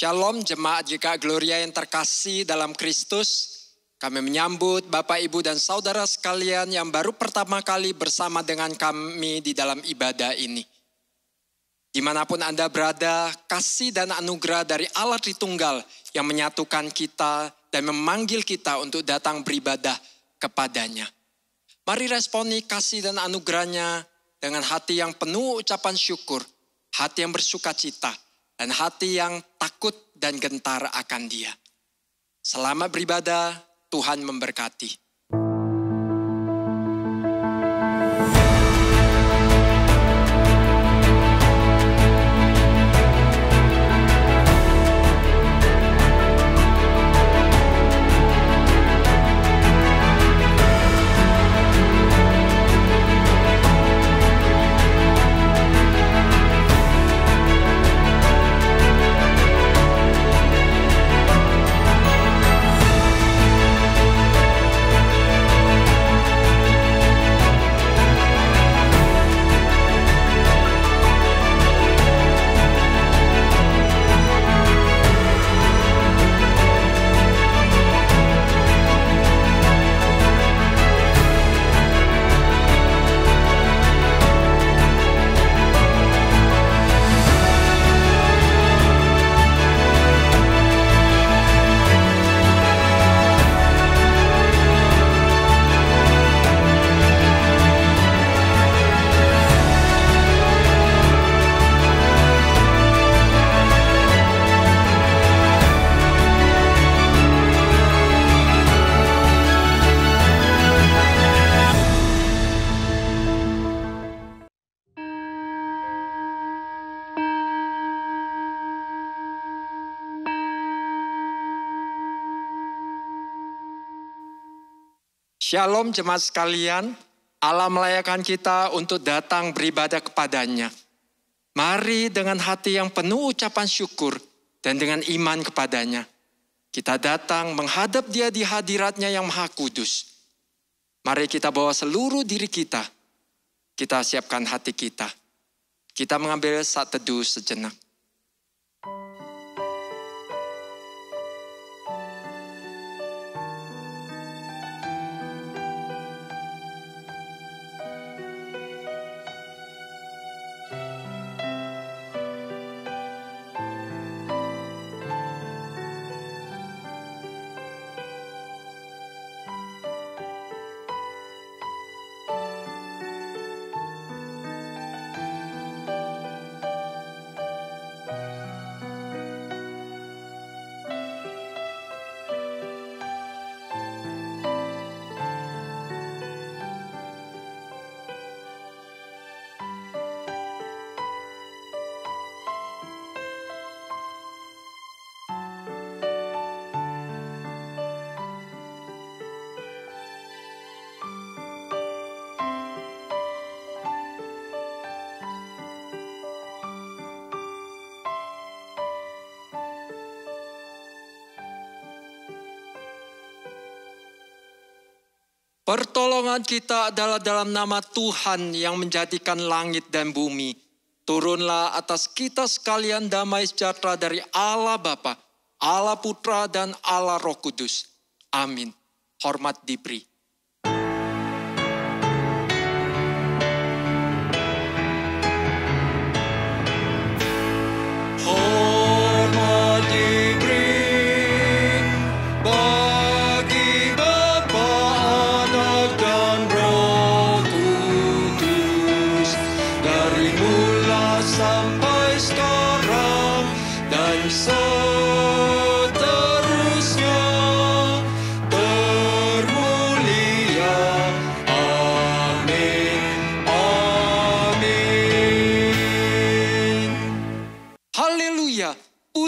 Shalom jemaat GKI Gloria yang terkasih dalam Kristus. Kami menyambut Bapak, Ibu, dan Saudara sekalian yang baru pertama kali bersama dengan kami di dalam ibadah ini. Dimanapun Anda berada, kasih dan anugerah dari Allah Tritunggal yang menyatukan kita dan memanggil kita untuk datang beribadah kepadanya. Mari responi kasih dan anugerahnya dengan hati yang penuh ucapan syukur, hati yang bersukacita, dan hati yang takut dan gentar akan Dia. Selamat beribadah, Tuhan memberkati. Shalom jemaat sekalian, Allah melayakkan kita untuk datang beribadah kepadanya. Mari dengan hati yang penuh ucapan syukur dan dengan iman kepadanya. Kita datang menghadap Dia di hadirat-Nya yang Maha Kudus. Mari kita bawa seluruh diri kita. Kita siapkan hati kita. Kita mengambil saat teduh sejenak. Pertolongan kita adalah dalam nama Tuhan yang menjadikan langit dan bumi. Turunlah atas kita sekalian damai sejahtera dari Allah Bapa, Allah Putra, dan Allah Roh Kudus. Amin. Hormat diberi.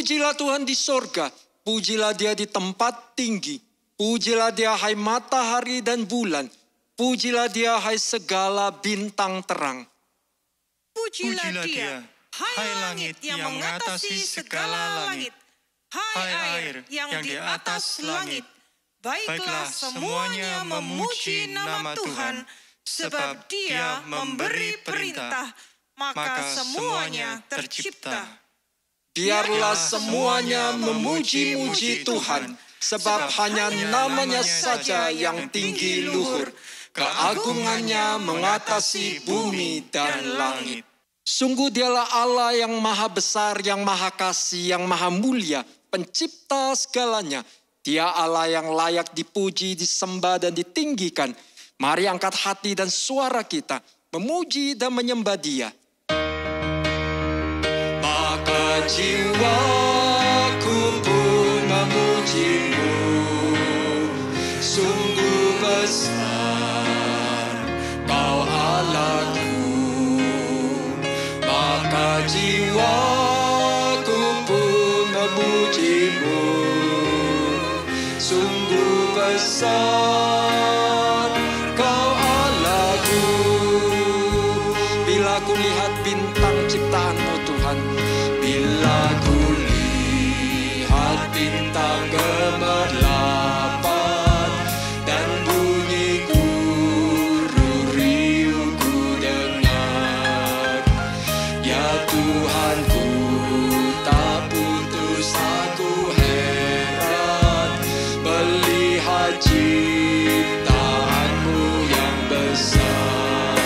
Pujilah Tuhan di sorga, pujilah Dia di tempat tinggi, pujilah Dia hai matahari dan bulan, pujilah Dia hai segala bintang terang. Pujilah Dia, hai langit yang mengatasi segala langit, hai air yang di atas langit. Baiklah semuanya memuji nama Tuhan, sebab Dia memberi perintah, maka semuanya tercipta. Biarlah semuanya memuji-muji Tuhan, sebab hanya namanya saja yang tinggi luhur. Keagungannya mengatasi bumi dan langit. Sungguh dialah Allah yang maha besar, yang maha kasih, yang maha mulia, pencipta segalanya. Dia Allah yang layak dipuji, disembah dan ditinggikan. Mari angkat hati dan suara kita, memuji dan menyembah Dia. Maka jiwaku pun memuji-Mu, sungguh besar Kau Allahku. Maka jiwaku pun memuji-Mu, sungguh besar Kau Allahku. Bila ku lihat bintang ciptaan-Mu Tuhan, bila ku lihat bintang gemerlapan dan bunyi guru riuh ku dengar, ya Tuhanku, tak putus aku heran melihat ciptaan-Mu yang besar.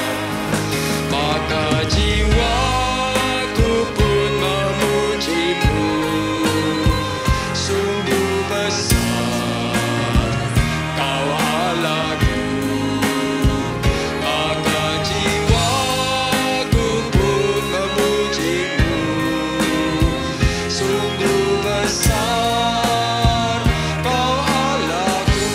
Maka jiwaku pun memuji-Mu, sungguh besar Kau Allahku. Maka jiwaku pun memuji-Mu, sungguh besar Kau Allahku.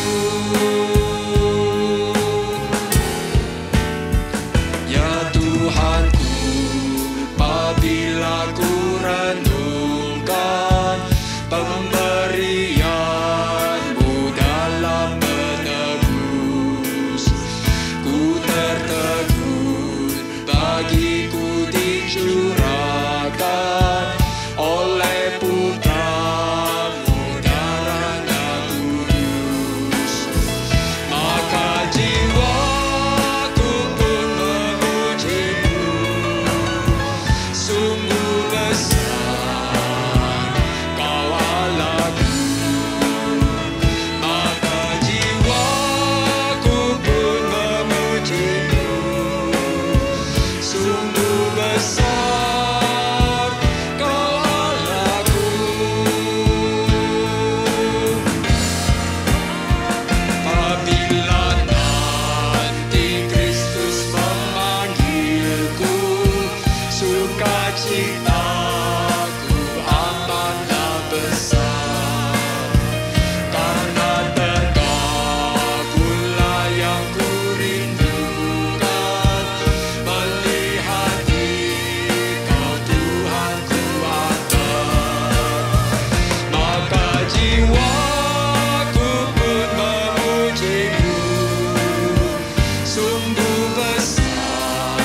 Ya Tuhanku, apabila ku renungkan pemberian-Mu dalam menebus, ku tertegun bagiku dicurahkan oleh Putra-Mu darahnya kudus. Maka jiwaku pun memuji-Mu, sungguh besar Kau Allahku. Maka jiwaku pun memuji-Mu, sungguh besar Kau Allahku. Apabila nanti Kristus memanggilku, sukacitaku amatlah besar. Karena terkabullah yang ku rindukan, melihat Dikau Tuhanku akan. Maka jiwaku pun memuji-Mu, sungguh besar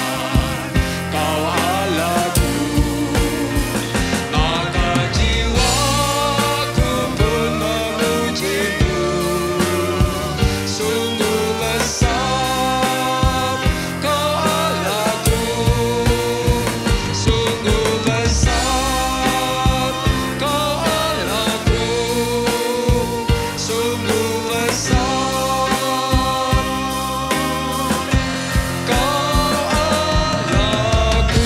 Kau Allahku. Maka jiwaku pun memuji-Mu, sungguh besar Kau Allahku. Sungguh besar Kau Allahku, sungguh besar Kau Allahku.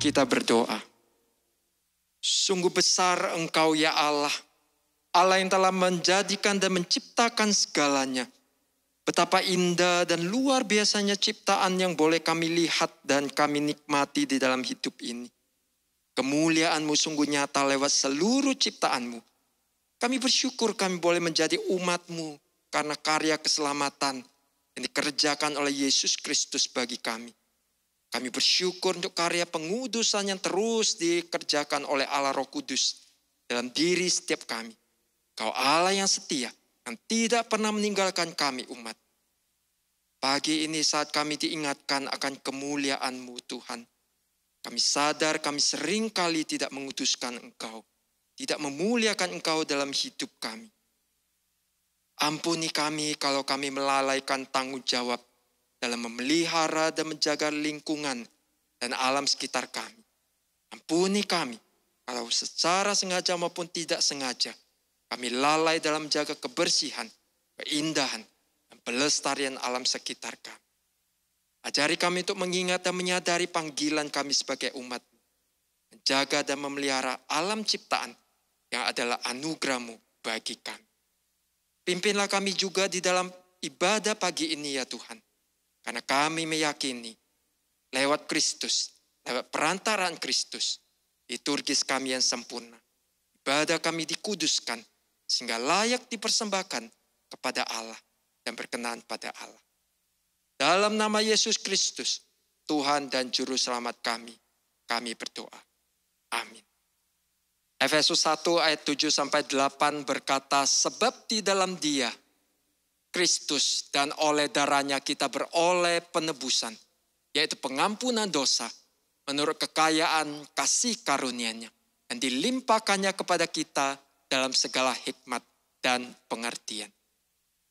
Kita berdoa. Sungguh besar Engkau ya Allah, Allah yang telah menjadikan dan menciptakan segalanya. Betapa indah dan luar biasanya ciptaan yang boleh kami lihat dan kami nikmati di dalam hidup ini. Kemuliaan-Mu sungguh nyata lewat seluruh ciptaan-Mu. Kami bersyukur kami boleh menjadi umat-Mu karena karya keselamatan yang dikerjakan oleh Yesus Kristus bagi kami. Kami bersyukur untuk karya pengudusan yang terus dikerjakan oleh Allah Roh Kudus dalam diri setiap kami. Kau Allah yang setia, yang tidak pernah meninggalkan kami umat. Pagi ini saat kami diingatkan akan kemuliaan-Mu Tuhan, kami sadar kami seringkali tidak menguduskan Engkau, tidak memuliakan Engkau dalam hidup kami. Ampuni kami kalau kami melalaikan tanggung jawab dalam memelihara dan menjaga lingkungan dan alam sekitar kami. Ampuni kami kalau secara sengaja maupun tidak sengaja kami lalai dalam menjaga kebersihan, keindahan, dan pelestarian alam sekitar kami. Ajari kami untuk mengingat dan menyadari panggilan kami sebagai umat, menjaga dan memelihara alam ciptaan yang adalah anugerah-Mu bagi kami. Pimpinlah kami juga di dalam ibadah pagi ini ya Tuhan. Karena kami meyakini lewat Kristus, lewat perantaraan Kristus, liturgis kami yang sempurna. Ibadah kami dikuduskan sehingga layak dipersembahkan kepada Allah dan berkenan pada Allah. Dalam nama Yesus Kristus, Tuhan dan Juru Selamat kami berdoa. Amin. Efesus 1 ayat 7-8 berkata, sebab di dalam Dia, Kristus, dan oleh darahnya kita beroleh penebusan, yaitu pengampunan dosa, menurut kekayaan kasih karunia-Nya, dan dilimpahkannya kepada kita dalam segala hikmat dan pengertian.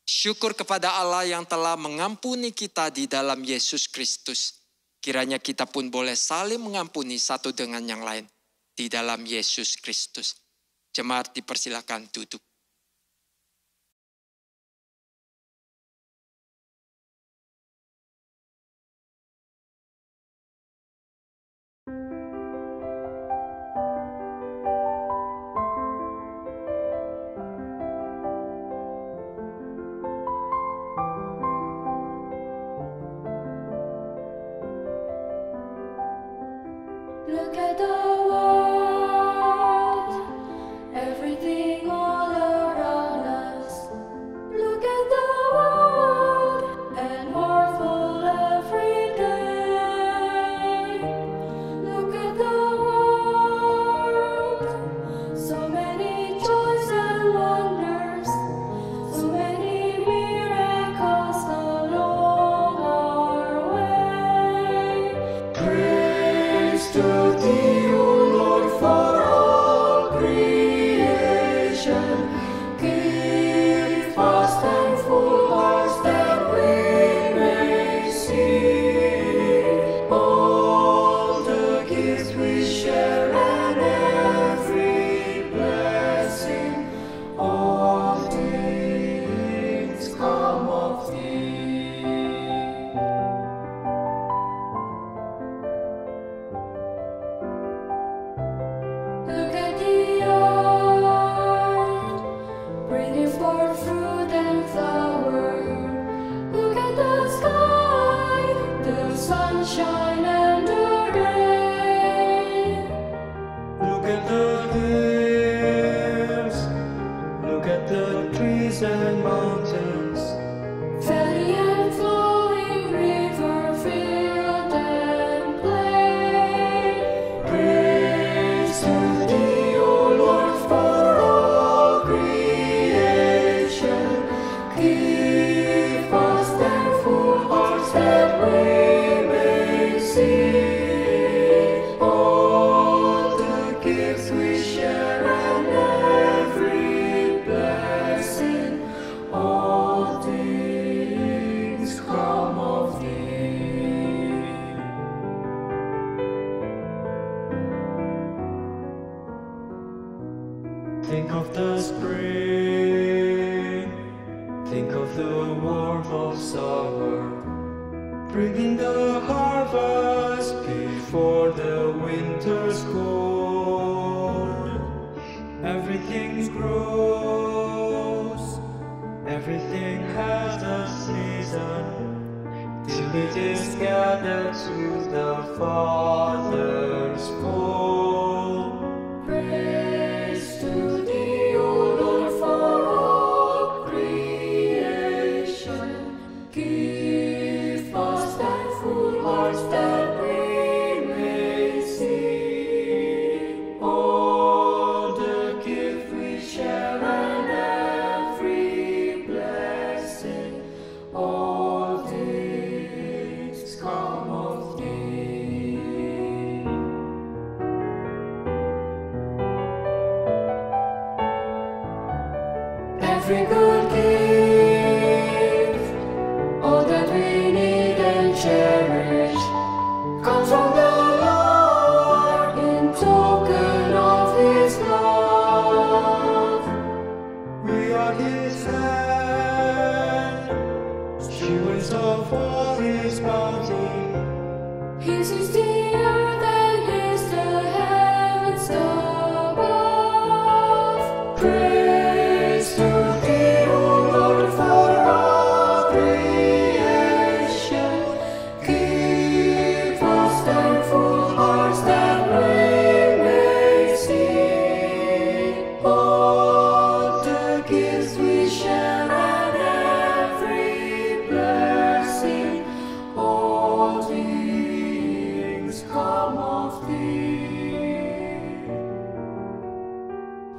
Syukur kepada Allah yang telah mengampuni kita di dalam Yesus Kristus. Kiranya kita pun boleh saling mengampuni satu dengan yang lain di dalam Yesus Kristus. Jemaat dipersilakan duduk. Look at the world, everything all around us. Look at the world and marvel every day. Look at the world, so many joys and wonders, so many miracles along our way. Praise to Thee, O Lord, for all creation. Give us thankful hearts that we may see all the gifts we share and every blessing. All things come of Thee. Look at the earth, bringing forth fruit and flower. Look at the sky, the sunshine and the rain. Look at the hills, look at the trees and mountains. Valley and flowing river, field and plain. Praise to Thee, O Lord, for all creation. Give us thankful hearts that we may see all the gifts we share and every blessing. All things come of Thee. Think of the spring, think of the warmth of summer, bringing the harvest before the winter's cold. Everything grows, everything has a season, till it is gathered to the Father's fold. Praise to Thee, O Lord, for all creation. Give us thankful hearts that we may see all the gifts we share and every blessing. All things come of Thee. Every good gift, all that we need fuels of all His bounty. His is the earth and His the heavens above. Praise to Thee, O Lord, for all creation. Give us thankful hearts that we may sing all the gifts we share and every blessing. All things come of Thee.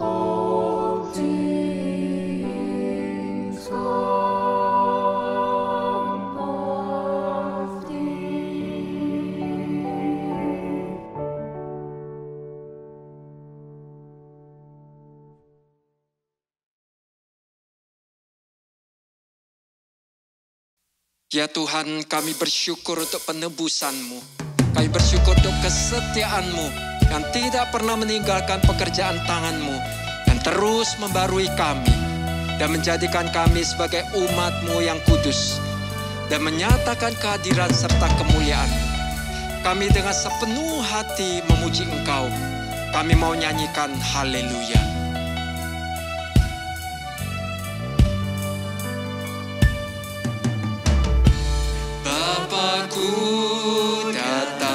All things come of Thee. Ya Tuhan, kami bersyukur untuk penebusan-Mu. Kami bersyukur untuk kesetiaan-Mu yang tidak pernah meninggalkan pekerjaan tangan-Mu, yang terus membarui kami dan menjadikan kami sebagai umat-Mu yang kudus dan menyatakan kehadiran serta kemuliaan-Mu. Kami dengan sepenuh hati memuji Engkau. Kami mau nyanyikan haleluya. Bapakku datang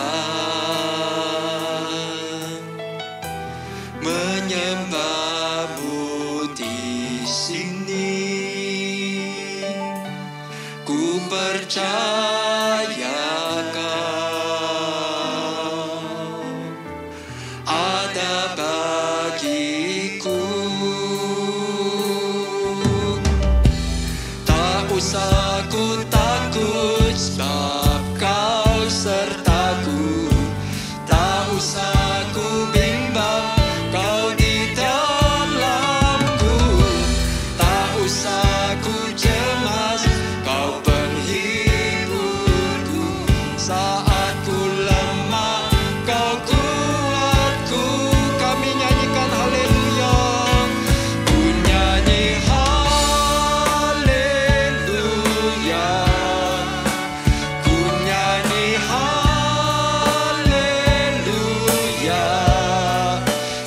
menyembah-Mu di sini. Ku percaya Kau ada bagiku. Tak usah ku takut sebab Kau sertaku. Tak usah ku bimbang, Kau di dalamku. Tak usah ku cemas, Kau penghiburku. Saat ku lemah, Kau kuatku. Kami nyanyikan haleluya. Ku nyanyi haleluya. Ku nyanyi haleluya.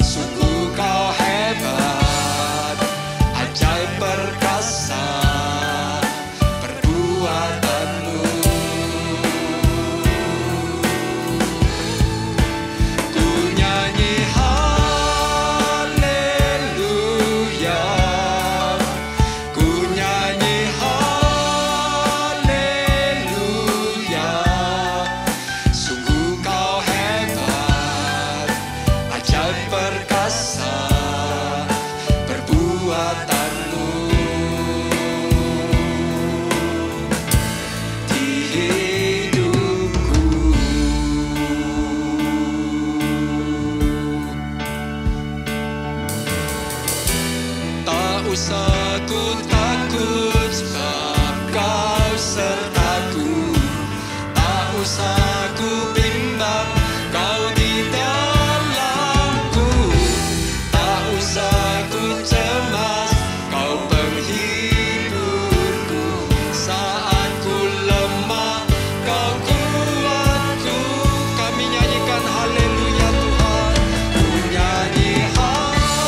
Sungguh Kau hebat, ajaib perkasa perbuatan-Mu. Ku nyanyi haleluya. Ku nyanyi haleluya. Sungguh Kau hebat, ajaib perkasa perbuatan-Mu. Di hidupku tak usah ku takut sebab Kau sertaku. Tak usah ku bimbang, Kau di dalamku. Tak usah ku cemas, Kau penghiburku. Saat ku lemah, Kau kuatku. Kami nyanyikan haleluya Tuhan. Ku nyanyi haleluya.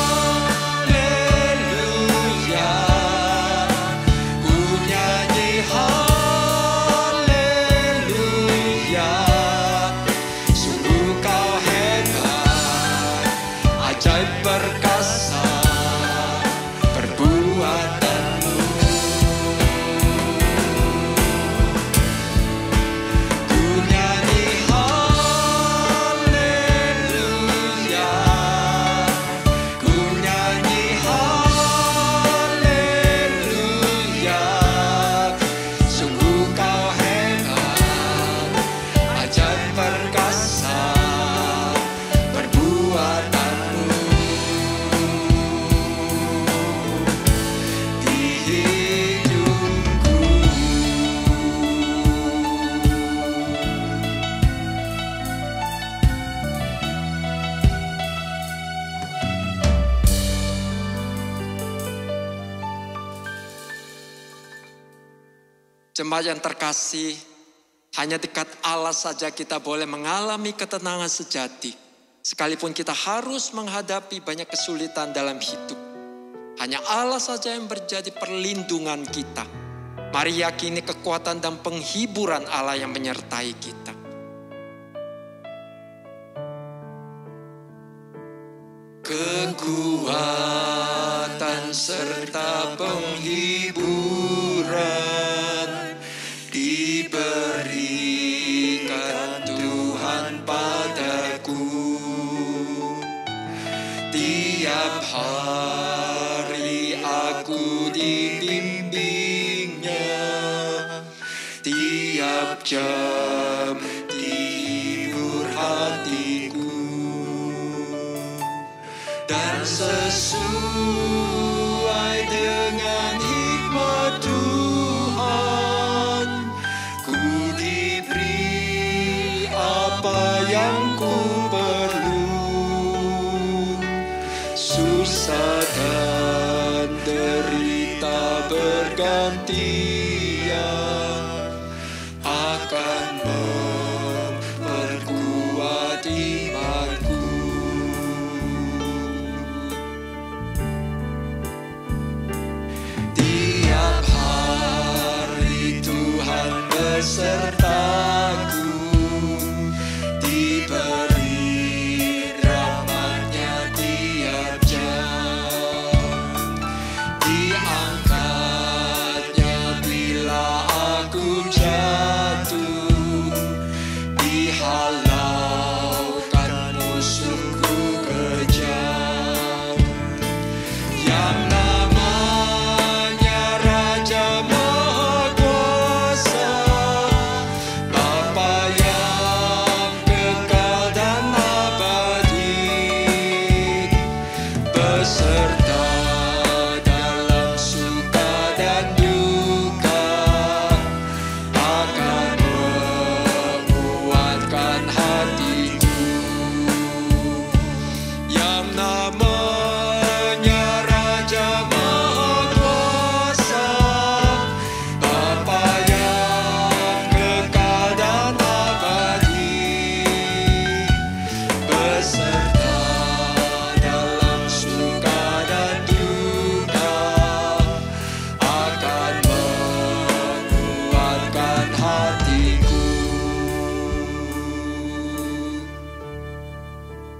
Jemaat yang terkasih, hanya dekat Allah saja kita boleh mengalami ketenangan sejati. Sekalipun kita harus menghadapi banyak kesulitan dalam hidup. Hanya Allah saja yang menjadi perlindungan kita. Mari yakini kekuatan dan penghiburan Allah yang menyertai kita. Kekuatan serta penghiburan diberikan Tuhan padaku. Tiap hari aku dibimbingnya, tiap jam dihibur hatiku. Dan sesuai dengan hikmat Tuhan, ku diberi apa yang ku perlu. Susah dan derita bergantian akan memperkuat imanku. Tiap hari Tuhan besertaku, diberi rahmat-Nya tiap jam, diangkat-Nya bila aku jatuh, dihalaukan musuhku kejam. Yang namanya Raja Maha Kuasa, Bapa yang kekal dan abadi, beserta dalam suka dan duka, akan menguatkan hatiku. Yang namanya Raja Maha Kuasa, Bapa yang kekal dan abadi, beserta dalam suka dan duka, akan menguatkan hatiku.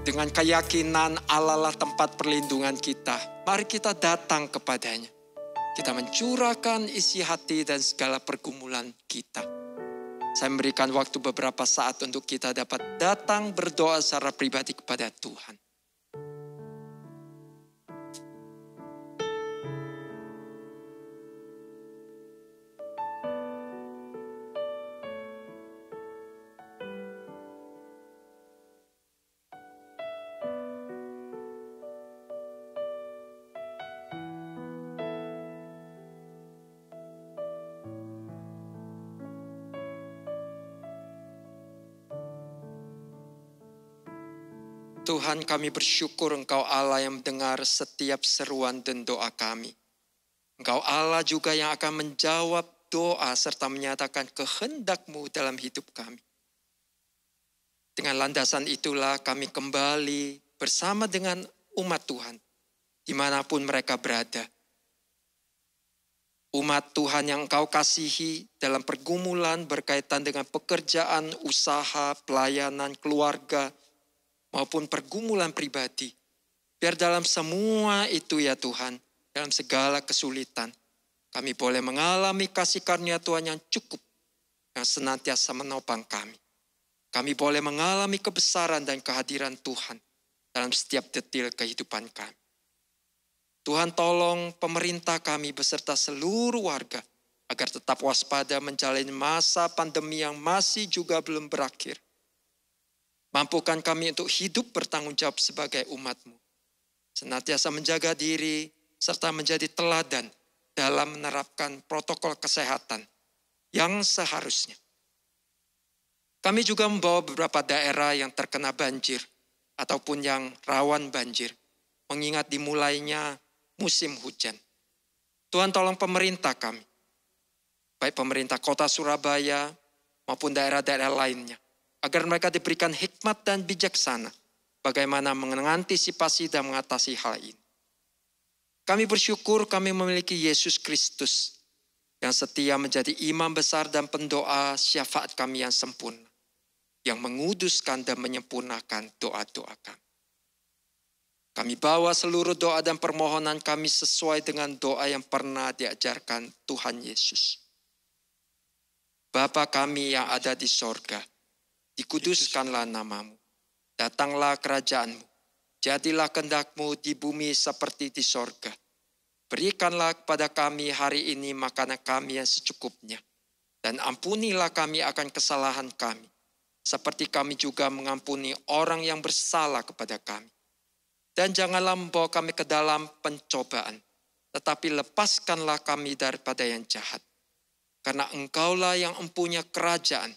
Dengan keyakinan Allah lah tempat perlindungan kita, mari kita datang kepadanya. Kita mencurahkan isi hati dan segala pergumulan kita. Saya memberikan waktu beberapa saat untuk kita dapat datang berdoa secara pribadi kepada Tuhan. Tuhan, kami bersyukur Engkau Allah yang mendengar setiap seruan dan doa kami. Engkau Allah juga yang akan menjawab doa serta menyatakan kehendak-Mu dalam hidup kami. Dengan landasan itulah kami kembali bersama dengan umat Tuhan, dimanapun mereka berada. Umat Tuhan yang Engkau kasihi dalam pergumulan berkaitan dengan pekerjaan, usaha, pelayanan, keluarga, maupun pergumulan pribadi. Biar dalam semua itu ya Tuhan, dalam segala kesulitan, kami boleh mengalami kasih karunia Tuhan yang cukup, yang senantiasa menopang kami. Kami boleh mengalami kebesaran dan kehadiran Tuhan dalam setiap detil kehidupan kami. Tuhan tolong pemerintah kami beserta seluruh warga, agar tetap waspada menjalani masa pandemi yang masih juga belum berakhir. Mampukan kami untuk hidup bertanggung jawab sebagai umat-Mu. Senantiasa menjaga diri serta menjadi teladan dalam menerapkan protokol kesehatan yang seharusnya. Kami juga membawa beberapa daerah yang terkena banjir ataupun yang rawan banjir, mengingat dimulainya musim hujan. Tuhan tolong pemerintah kami. baik pemerintah kota Surabaya maupun daerah-daerah lainnya, agar mereka diberikan hikmat dan bijaksana bagaimana mengantisipasi dan mengatasi hal ini. Kami bersyukur kami memiliki Yesus Kristus yang setia menjadi imam besar dan pendoa syafaat kami yang sempurna, yang menguduskan dan menyempurnakan doa-doa kami. Kami bawa seluruh doa dan permohonan kami sesuai dengan doa yang pernah diajarkan Tuhan Yesus. Bapa kami yang ada di sorga, dikuduskanlah namamu, datanglah kerajaanmu, jadilah kehendak-Mu di bumi seperti di sorga. Berikanlah kepada kami hari ini makanan kami yang secukupnya, dan ampunilah kami akan kesalahan kami, seperti kami juga mengampuni orang yang bersalah kepada kami. Dan janganlah membawa kami ke dalam pencobaan, tetapi lepaskanlah kami daripada yang jahat. Karena Engkaulah yang mempunyai kerajaan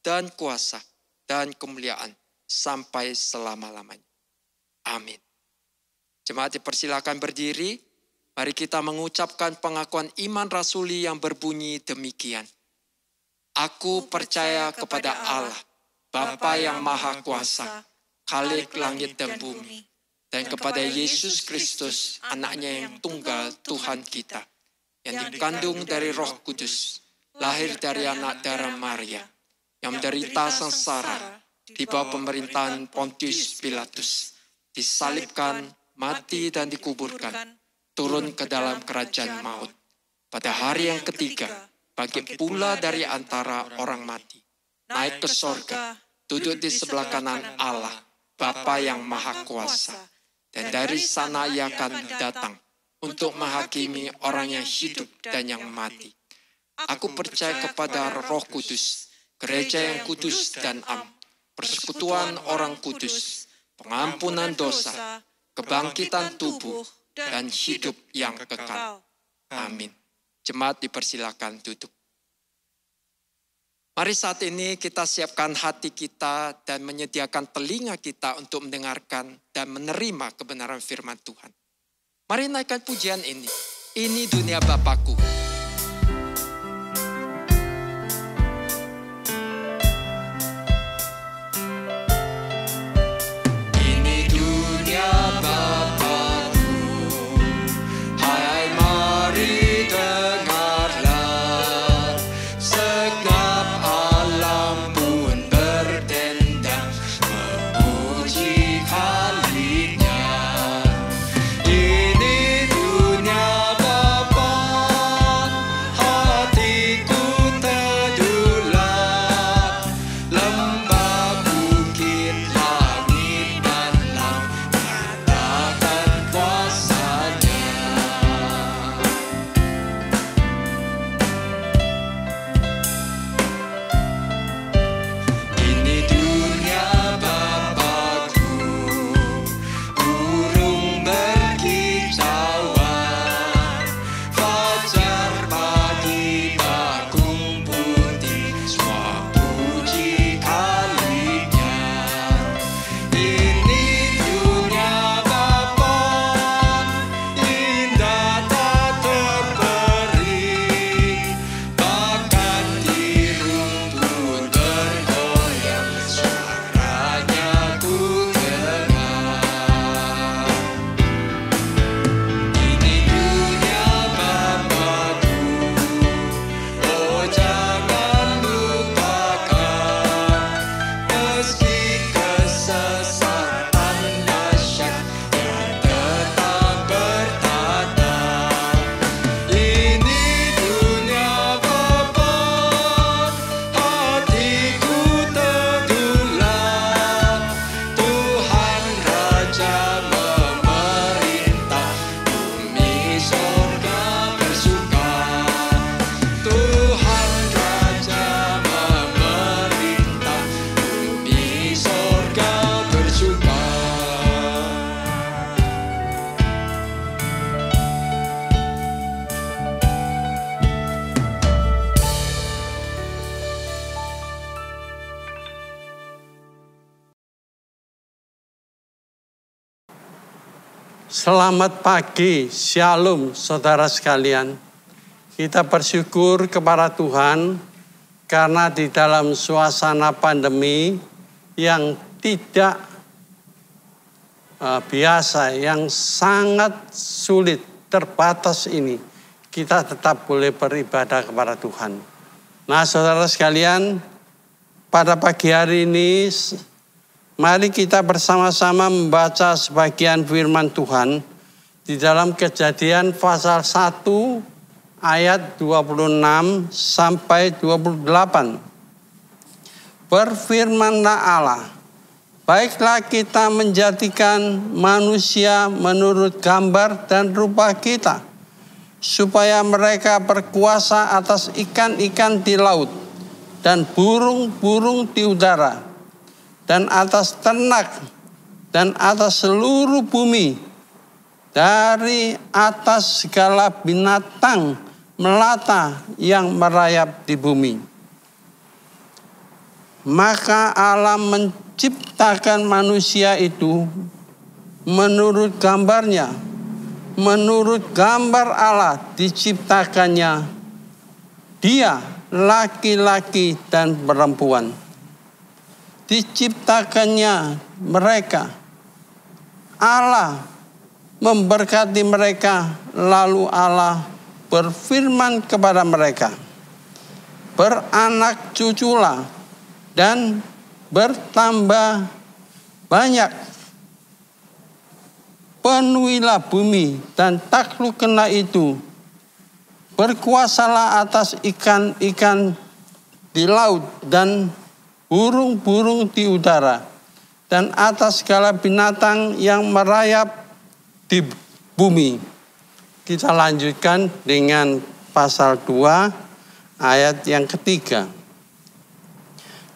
dan kuasa dan kemuliaan sampai selama-lamanya. Amin. Jemaat dipersilakan berdiri. Mari kita mengucapkan pengakuan iman rasuli yang berbunyi demikian. Aku percaya kepada Allah, Bapa yang Maha Kuasa, Khalik langit dan bumi, dan kepada Yesus Kristus, Anaknya yang tunggal Tuhan kita, yang dikandung dari Roh Kudus, lahir dari anak darah Maria, yang menderita sengsara di bawah pemerintahan Pontius Pilatus, disalibkan, mati dan dikuburkan, turun ke dalam kerajaan maut. Pada hari yang ketiga, bangkit pula dari antara orang mati, naik ke sorga, duduk di sebelah kanan Allah, Bapa yang Maha Kuasa. Dan dari sana Ia akan datang untuk menghakimi orang yang hidup dan yang mati. Aku percaya kepada Roh Kudus, gereja yang kudus dan am, persekutuan orang kudus, pengampunan dosa, kebangkitan tubuh, dan hidup yang kekal. Amin. Jemaat dipersilakan duduk. Mari saat ini kita siapkan hati kita dan menyediakan telinga kita untuk mendengarkan dan menerima kebenaran firman Tuhan. Mari naikkan pujian ini. Ini dunia Bapakku. Selamat pagi, shalom saudara sekalian. Kita bersyukur kepada Tuhan karena di dalam suasana pandemi yang tidak biasa, yang sangat sulit, terbatas ini, kita tetap boleh beribadah kepada Tuhan. Nah, saudara sekalian, pada pagi hari ini, mari kita bersama-sama membaca sebagian firman Tuhan di dalam Kejadian pasal 1 ayat 26 sampai 28. Berfirmanlah Allah, baiklah kita menjadikan manusia menurut gambar dan rupa kita, supaya mereka berkuasa atas ikan-ikan di laut dan burung-burung di udara, dan atas ternak, dan atas seluruh bumi, dari atas segala binatang melata yang merayap di bumi. Maka Allah menciptakan manusia itu menurut gambarnya. Menurut gambar Allah diciptakannya dia, laki-laki dan perempuan. Diciptakannya mereka. Allah memberkati mereka, lalu Allah berfirman kepada mereka, beranak cuculah dan bertambah banyak. Penuhilah bumi dan taklukkanlah itu. Berkuasalah atas ikan-ikan di laut dan burung-burung di udara, dan atas segala binatang yang merayap di bumi. Kita lanjutkan dengan pasal 2 ayat yang ketiga.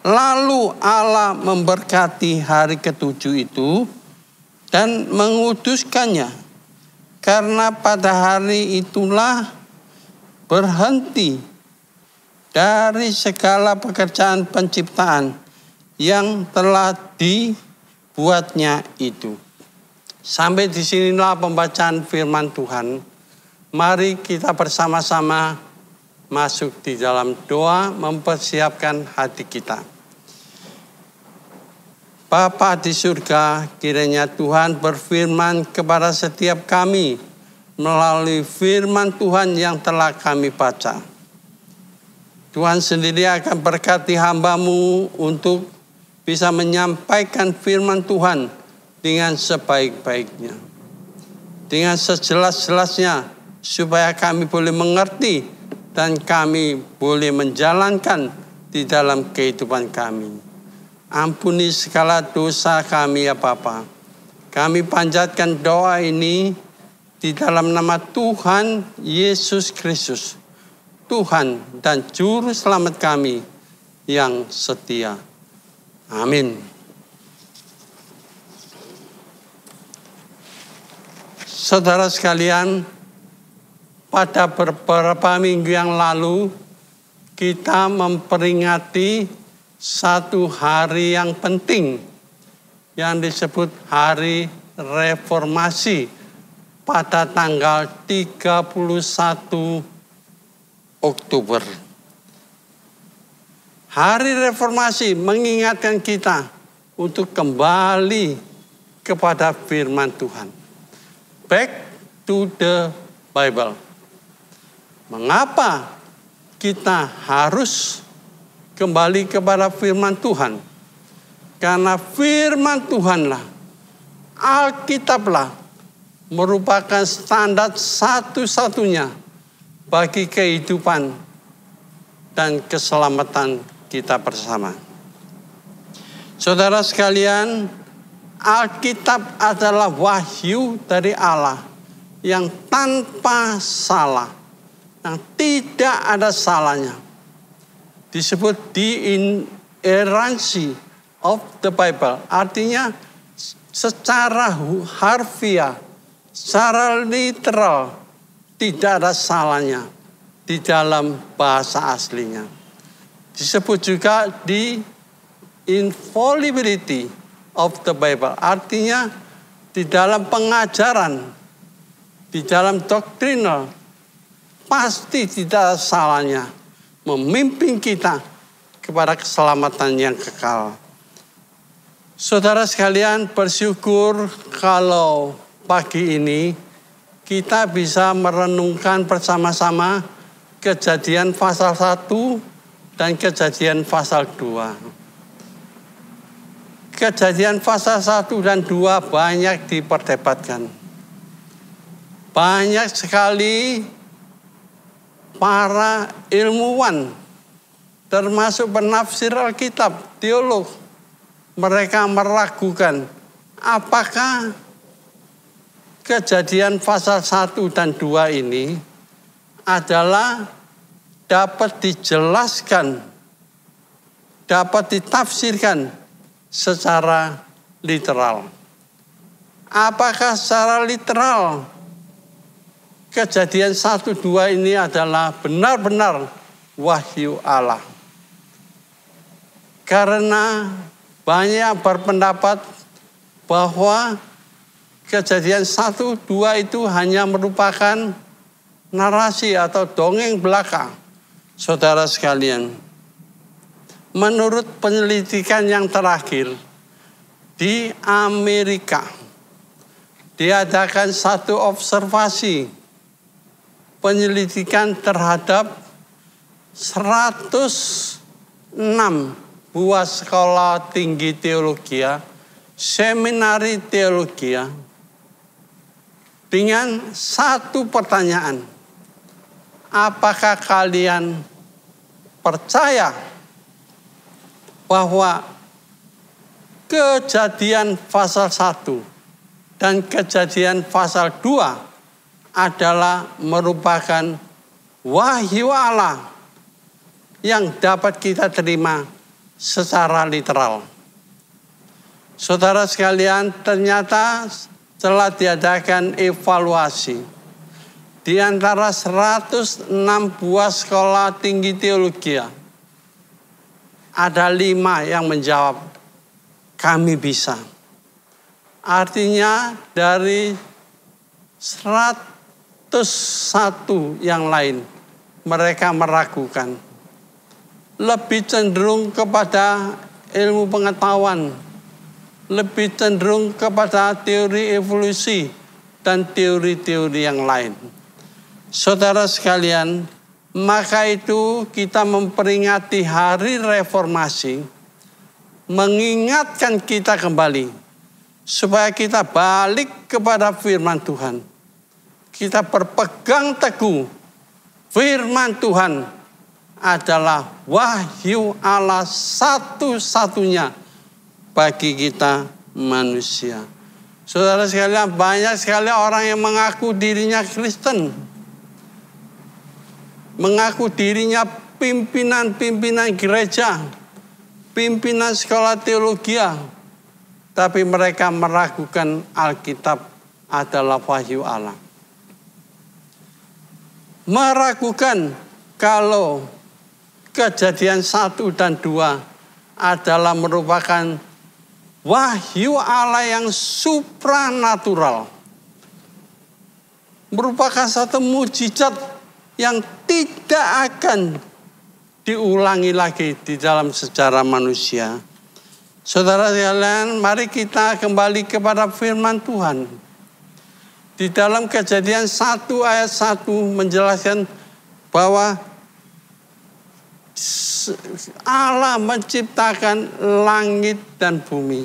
Lalu Allah memberkati hari ketujuh itu dan menguduskannya, karena pada hari itulah berhenti dari segala pekerjaan penciptaan yang telah dibuatnya itu. Sampai disinilah pembacaan firman Tuhan. Mari kita bersama-sama masuk di dalam doa, mempersiapkan hati kita. Bapa di surga, kiranya Tuhan berfirman kepada setiap kami melalui firman Tuhan yang telah kami baca. Tuhan sendiri akan berkati hamba-Mu untuk bisa menyampaikan firman Tuhan dengan sebaik-baiknya, dengan sejelas-jelasnya, supaya kami boleh mengerti dan kami boleh menjalankan di dalam kehidupan kami. Ampuni segala dosa kami ya Bapa. Kami panjatkan doa ini di dalam nama Tuhan Yesus Kristus, Tuhan dan Juru Selamat kami yang setia. Amin. Saudara sekalian, pada beberapa minggu yang lalu kita memperingati satu hari yang penting yang disebut Hari Reformasi pada tanggal 31 Oktober. Hari Reformasi mengingatkan kita untuk kembali kepada firman Tuhan. Back to the Bible. Mengapa kita harus kembali kepada firman Tuhan? Karena firman Tuhanlah, Alkitablah, merupakan standar satu-satunya bagi kehidupan dan keselamatan kita bersama. Saudara sekalian, Alkitab adalah wahyu dari Allah yang tanpa salah, yang tidak ada salahnya. Disebut the inerrancy of the Bible. Artinya secara harfiah, secara literal, tidak ada salahnya di dalam bahasa aslinya. Disebut juga the infallibility of the Bible. Artinya di dalam pengajaran, di dalam doktrinal, pasti tidak ada salahnya memimpin kita kepada keselamatan yang kekal. Saudara sekalian, bersyukur kalau pagi ini kita bisa merenungkan bersama-sama Kejadian pasal 1 dan Kejadian pasal 2. Kejadian pasal 1 dan 2 banyak diperdebatkan. Banyak sekali para ilmuwan, termasuk penafsir Alkitab, teolog, mereka meragukan apakah Kejadian pasal 1 dan 2 ini adalah dapat dijelaskan, dapat ditafsirkan secara literal. Apakah secara literal Kejadian 1, 2 ini adalah benar-benar wahyu Allah? Karena banyak berpendapat bahwa Kejadian 1, 2 itu hanya merupakan narasi atau dongeng belaka. Saudara sekalian, menurut penyelidikan yang terakhir di Amerika, diadakan satu observasi penyelidikan terhadap 106 buah sekolah tinggi teologi, seminari teologi, dengan satu pertanyaan: apakah kalian percaya bahwa Kejadian pasal 1 dan Kejadian pasal 2 adalah merupakan wahyu Allah yang dapat kita terima secara literal? Saudara sekalian, ternyata telah diadakan evaluasi. Di antara 106 buah sekolah tinggi teologi, ada 5 yang menjawab, kami bisa. Artinya dari 101 yang lain, mereka meragukan. Lebih cenderung kepada ilmu pengetahuan, lebih cenderung kepada teori evolusi dan teori-teori yang lain. Saudara sekalian, maka itu kita memperingati hari reformasi, mengingatkan kita kembali supaya kita balik kepada firman Tuhan. Kita berpegang teguh firman Tuhan adalah wahyu Allah satu-satunya bagi kita manusia. Saudara sekalian, banyak sekali orang yang mengaku dirinya Kristen, mengaku dirinya pimpinan-pimpinan gereja, pimpinan sekolah teologi, tapi mereka meragukan Alkitab adalah wahyu Allah. Meragukan kalau Kejadian 1 dan 2 adalah merupakan wahyu Allah yang supranatural. Merupakan satu mujizat yang tidak akan diulangi lagi di dalam sejarah manusia. Saudara sekalian, mari kita kembali kepada firman Tuhan. Di dalam Kejadian 1 ayat 1 menjelaskan bahwa Allah menciptakan langit dan bumi.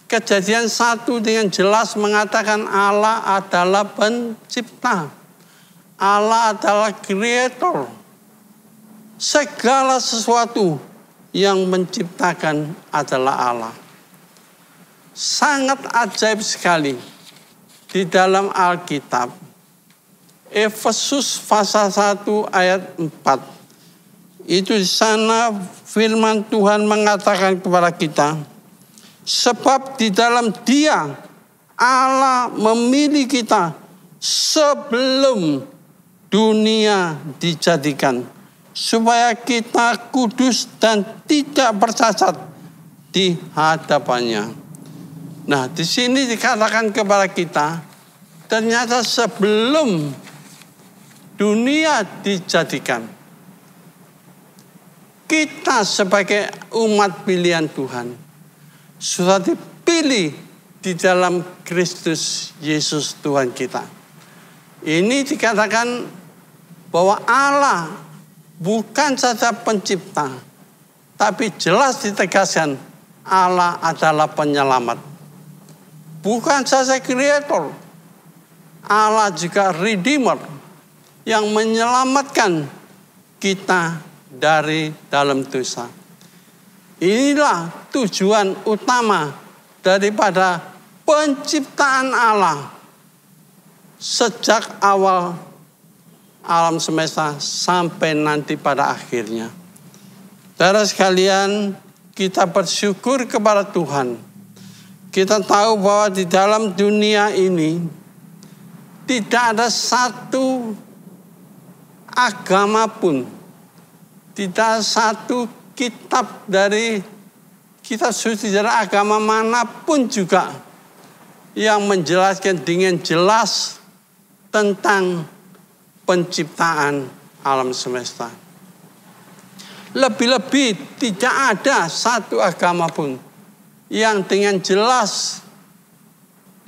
Kejadian 1 dengan jelas mengatakan Allah adalah pencipta. Allah adalah creator. Segala sesuatu yang menciptakan adalah Allah. Sangat ajaib sekali di dalam Alkitab. Efesus pasal 1 ayat 4. Itu di sana firman Tuhan mengatakan kepada kita, sebab di dalam Dia Allah memilih kita sebelum dunia dijadikan, supaya kita kudus dan tidak bercacat di hadapannya. Nah, di sini dikatakan kepada kita, ternyata sebelum dunia dijadikan. Kita sebagai umat pilihan Tuhan sudah dipilih di dalam Kristus Yesus Tuhan kita. Ini dikatakan bahwa Allah bukan saja pencipta, tapi jelas ditegaskan Allah adalah penyelamat. Bukan saja kreator, Allah juga redeemer yang menyelamatkan kita dari dalam dosa. Inilah tujuan utama daripada penciptaan Allah sejak awal alam semesta sampai nanti pada akhirnya. Saudara sekalian, kita bersyukur kepada Tuhan. Kita tahu bahwa di dalam dunia ini tidak ada satu agama pun, tidak satu kitab dari kitab suci dari agama manapun juga yang menjelaskan dengan jelas tentang penciptaan alam semesta. Lebih-lebih tidak ada satu agama pun yang dengan jelas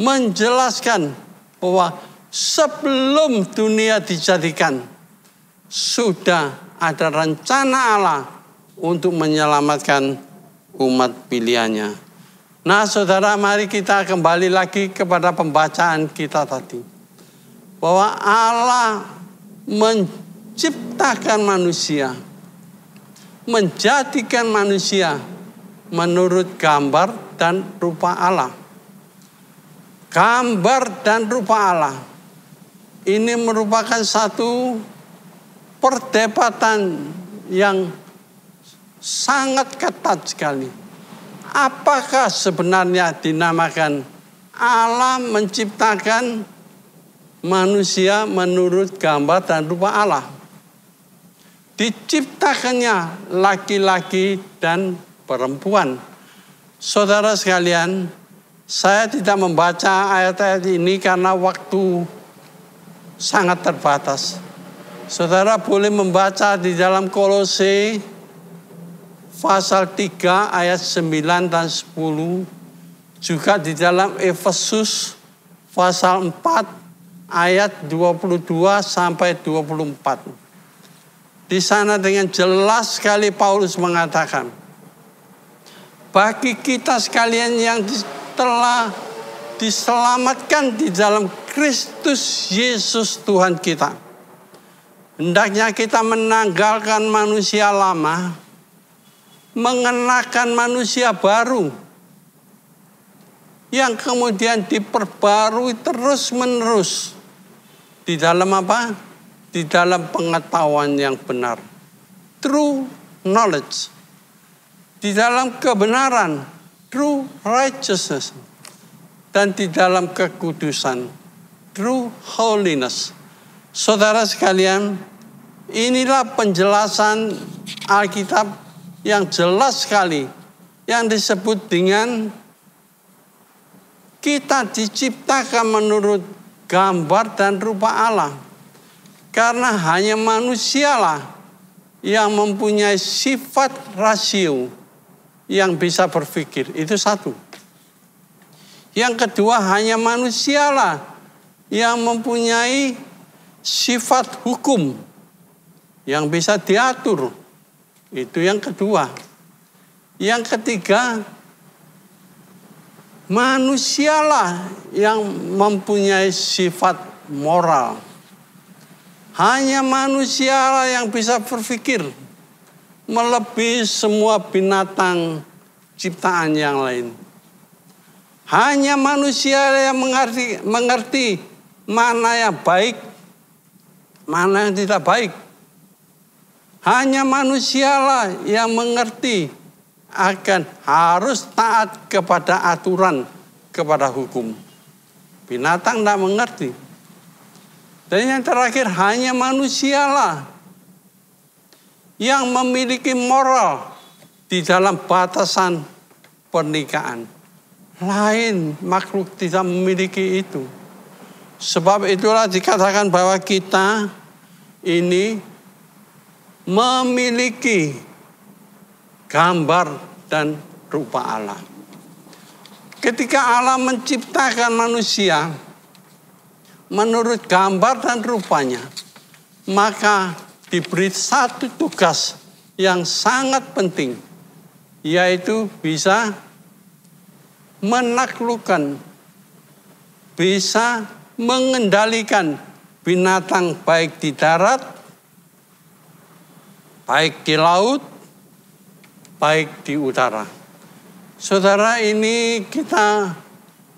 menjelaskan bahwa sebelum dunia dijadikan sudah ada rencana Allah untuk menyelamatkan umat pilihannya. Nah saudara, mari kita kembali lagi kepada pembacaan kita tadi. Bahwa Allah menciptakan manusia, menjadikan manusia menurut gambar dan rupa Allah. Gambar dan rupa Allah ini merupakan satu perdebatan yang sangat ketat sekali. Apakah sebenarnya dinamakan Allah menciptakan manusia menurut gambar dan rupa Allah? Diciptakannya laki-laki dan perempuan. Saudara sekalian, saya tidak membaca ayat-ayat ini karena waktu sangat terbatas. Saudara boleh membaca di dalam Kolose pasal 3 ayat 9 dan 10. Juga di dalam Efesus pasal 4 ayat 22 sampai 24. Di sana dengan jelas sekali Paulus mengatakan, bagi kita sekalian yang telah diselamatkan di dalam Kristus Yesus Tuhan kita, hendaknya kita menanggalkan manusia lama, mengenakan manusia baru, yang kemudian diperbarui terus-menerus. Di dalam apa? Di dalam pengetahuan yang benar. True knowledge. Di dalam kebenaran. True righteousness. Dan di dalam kekudusan. True holiness. Saudara sekalian, inilah penjelasan Alkitab yang jelas sekali. Yang disebut dengan kita diciptakan menurut gambar dan rupa Allah. Karena hanya manusialah yang mempunyai sifat rasio yang bisa berpikir. Itu satu. Yang kedua, hanya manusialah yang mempunyai sifat hukum yang bisa diatur. Itu yang kedua. Yang ketiga, manusialah yang mempunyai sifat moral. Hanya manusialah yang bisa berpikir melebihi semua binatang ciptaan yang lain. Hanya manusia yang mengerti mana yang baik, mana yang tidak baik. Hanya manusialah yang mengerti akan harus taat kepada aturan, kepada hukum. Binatang tidak mengerti. Dan yang terakhir, hanya manusialah yang memiliki moral di dalam batasan pernikahan. Lain makhluk tidak memiliki itu. Sebab itulah dikatakan bahwa kita ini memiliki gambar dan rupa Allah. Ketika Allah menciptakan manusia menurut gambar dan rupanya, maka diberi satu tugas yang sangat penting, yaitu bisa menaklukkan, bisa mengendalikan binatang baik di darat, baik di laut, baik di udara. Saudara, ini kita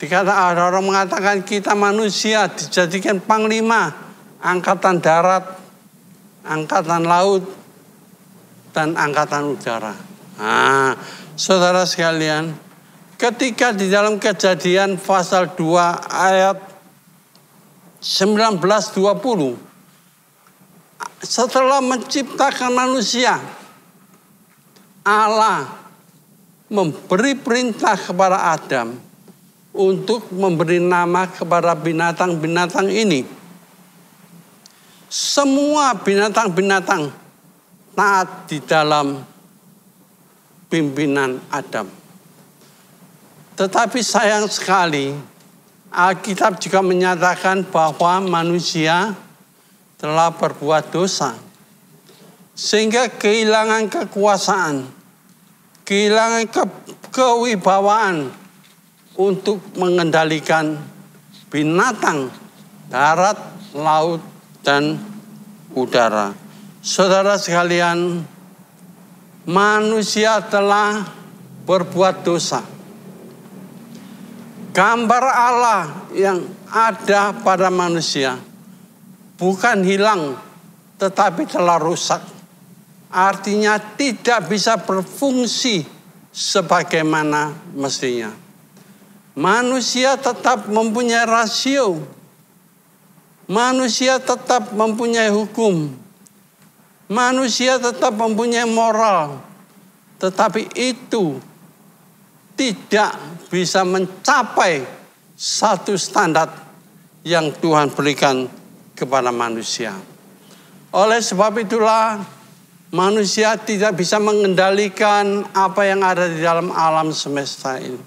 ada orang mengatakan kita manusia dijadikan panglima angkatan darat, angkatan laut, dan angkatan udara. Nah, saudara sekalian, ketika di dalam Kejadian pasal 2 ayat 19-20, setelah menciptakan manusia, Allah memberi perintah kepada Adam untuk memberi nama kepada binatang-binatang ini. Semua binatang-binatang taat di dalam pimpinan Adam. Tetapi sayang sekali, Alkitab juga menyatakan bahwa manusia telah berbuat dosa, sehingga kehilangan kekuasaan, kehilangan kewibawaan untuk mengendalikan binatang darat, laut, dan udara. Saudara sekalian, manusia telah berbuat dosa. Gambar Allah yang ada pada manusia bukan hilang, tetapi telah rusak. Artinya tidak bisa berfungsi sebagaimana mestinya. Manusia tetap mempunyai rasio. Manusia tetap mempunyai hukum. Manusia tetap mempunyai moral. Tetapi itu tidak bisa mencapai satu standar yang Tuhan berikan kepada manusia. Oleh sebab itulah manusia tidak bisa mengendalikan apa yang ada di dalam alam semesta ini.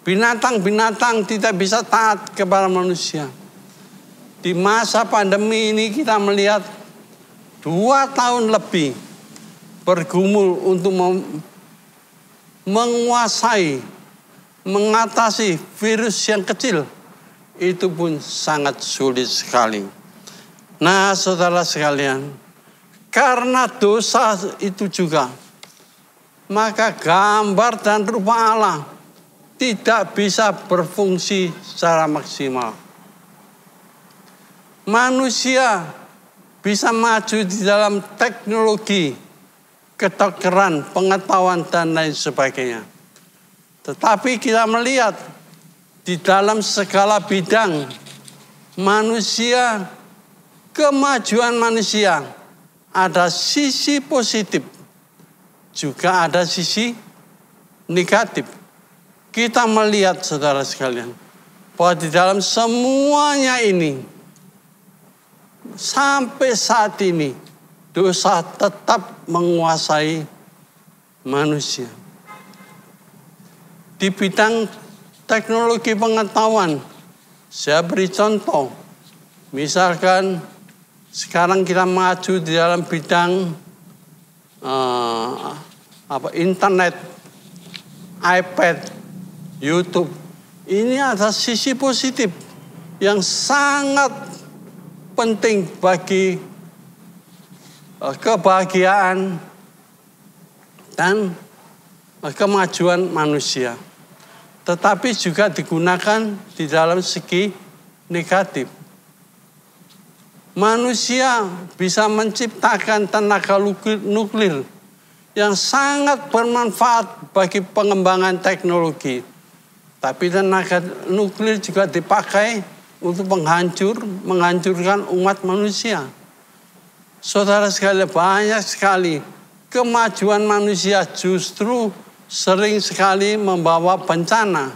Binatang-binatang tidak bisa taat kepada manusia. Di masa pandemi ini kita melihat 2 tahun lebih bergumul untuk menguasai, mengatasi virus yang kecil. Itu pun sangat sulit sekali. Nah, saudara sekalian, karena dosa itu juga, maka gambar dan rupa Allah tidak bisa berfungsi secara maksimal. Manusia bisa maju di dalam teknologi, kedokteran, pengetahuan, dan lain sebagainya. Tetapi kita melihat di dalam segala bidang manusia, kemajuan manusia ada sisi positif, juga ada sisi negatif. Kita melihat, saudara sekalian, bahwa di dalam semuanya ini, sampai saat ini, dosa tetap menguasai manusia. Di bidang teknologi pengetahuan, saya beri contoh. Misalkan sekarang kita maju di dalam bidang internet, iPad, YouTube. Ini ada sisi positif yang sangat penting bagi kebahagiaan dan kemajuan manusia. Tetapi juga digunakan di dalam segi negatif. Manusia bisa menciptakan tenaga nuklir yang sangat bermanfaat bagi pengembangan teknologi. Tapi tenaga nuklir juga dipakai untuk menghancurkan umat manusia. Saudara sekalian, banyak sekali kemajuan manusia justru sering sekali membawa bencana.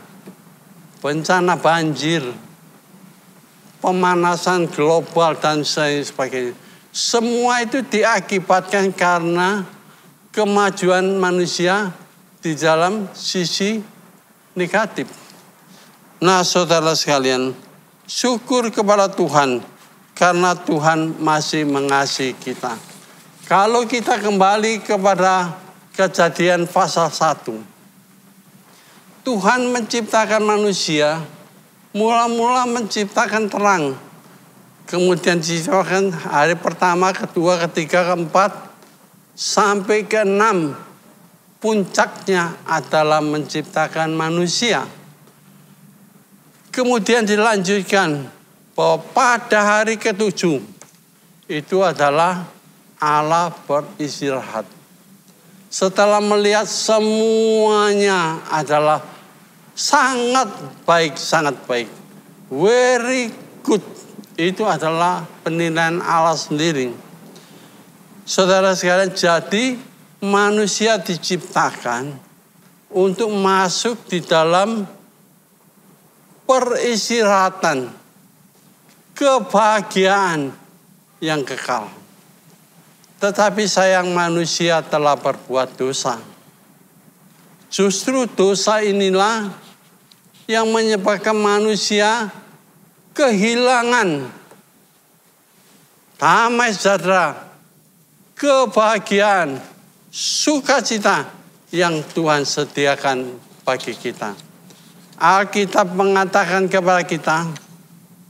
Bencana banjir, pemanasan global dan sebagainya. Semua itu diakibatkan karena kemajuan manusia di dalam sisi negatif. Nah, saudara sekalian, syukur kepada Tuhan karena Tuhan masih mengasihi kita. Kalau kita kembali kepada Kejadian pasal 1. Tuhan menciptakan manusia, mula-mula menciptakan terang. Kemudian diciptakan hari pertama, kedua, ketiga, keempat, sampai ke-6. Puncaknya adalah menciptakan manusia. Kemudian dilanjutkan bahwa pada hari ke-7 itu adalah Allah beristirahat. Setelah melihat semuanya adalah sangat baik, very good. Itu adalah penilaian Allah sendiri. Saudara sekalian, jadi manusia diciptakan untuk masuk di dalam peristirahatan, kebahagiaan yang kekal. Tetapi sayang manusia telah berbuat dosa. Justru dosa inilah yang menyebabkan manusia kehilangan damai sejahtera, kebahagiaan, sukacita yang Tuhan sediakan bagi kita. Alkitab mengatakan kepada kita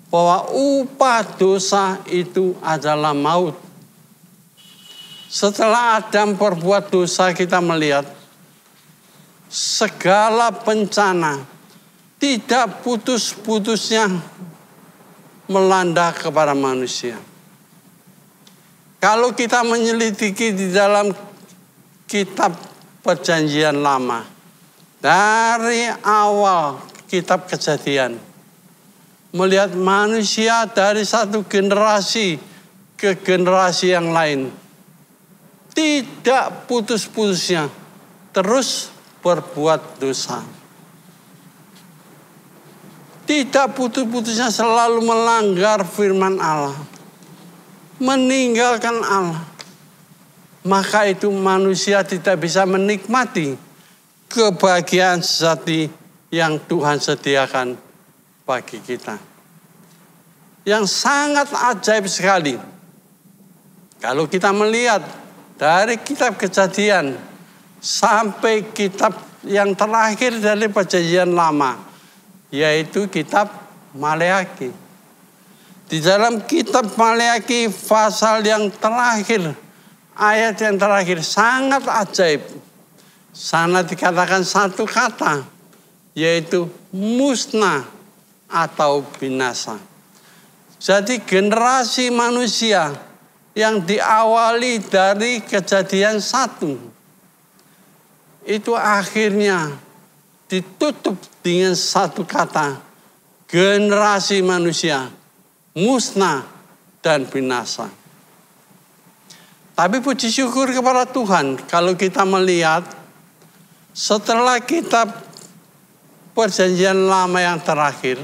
bahwa upah dosa itu adalah maut. Setelah Adam berbuat dosa, kita melihat segala bencana tidak putus-putusnya melanda kepada manusia. Kalau kita menyelidiki di dalam kitab Perjanjian Lama, dari awal kitab Kejadian, melihat manusia dari satu generasi ke generasi yang lain, tidak putus-putusnya terus berbuat dosa. Tidak putus-putusnya selalu melanggar firman Allah, meninggalkan Allah. Maka itu manusia tidak bisa menikmati kebahagiaan sejati yang Tuhan sediakan bagi kita. Yang sangat ajaib sekali. Kalau kita melihat dari kitab Kejadian sampai kitab yang terakhir dari Perjanjian Lama, yaitu kitab Maleakhi. Di dalam kitab Maleakhi pasal yang terakhir, ayat yang terakhir sangat ajaib. Sana dikatakan satu kata, yaitu musnah atau binasa. Jadi generasi manusia yang diawali dari Kejadian 1 itu akhirnya ditutup dengan satu kata, generasi manusia musnah dan binasa. Tapi puji syukur kepada Tuhan kalau kita melihat setelah kitab Perjanjian Lama yang terakhir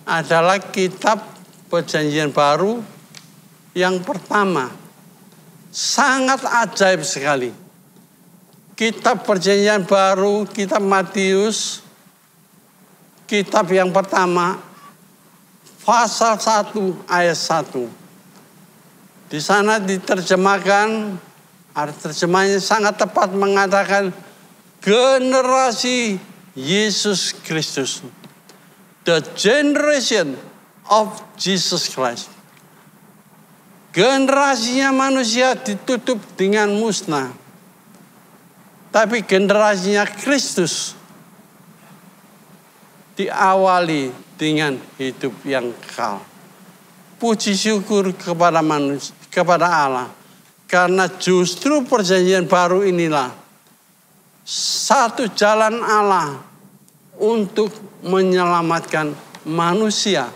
adalah kitab Perjanjian Baru yang pertama. Sangat ajaib sekali. Kitab Perjanjian Baru, kitab Matius, kitab yang pertama, pasal 1 ayat 1. Di sana diterjemahkan, ada terjemahannya sangat tepat mengatakan generasi Yesus Kristus. The generation of Jesus Christ. Generasinya manusia ditutup dengan musnah. Tapi generasinya Kristus diawali dengan hidup yang kekal. Puji syukur kepada manusia, kepada Allah. Karena justru Perjanjian Baru inilah satu jalan Allah untuk menyelamatkan manusia.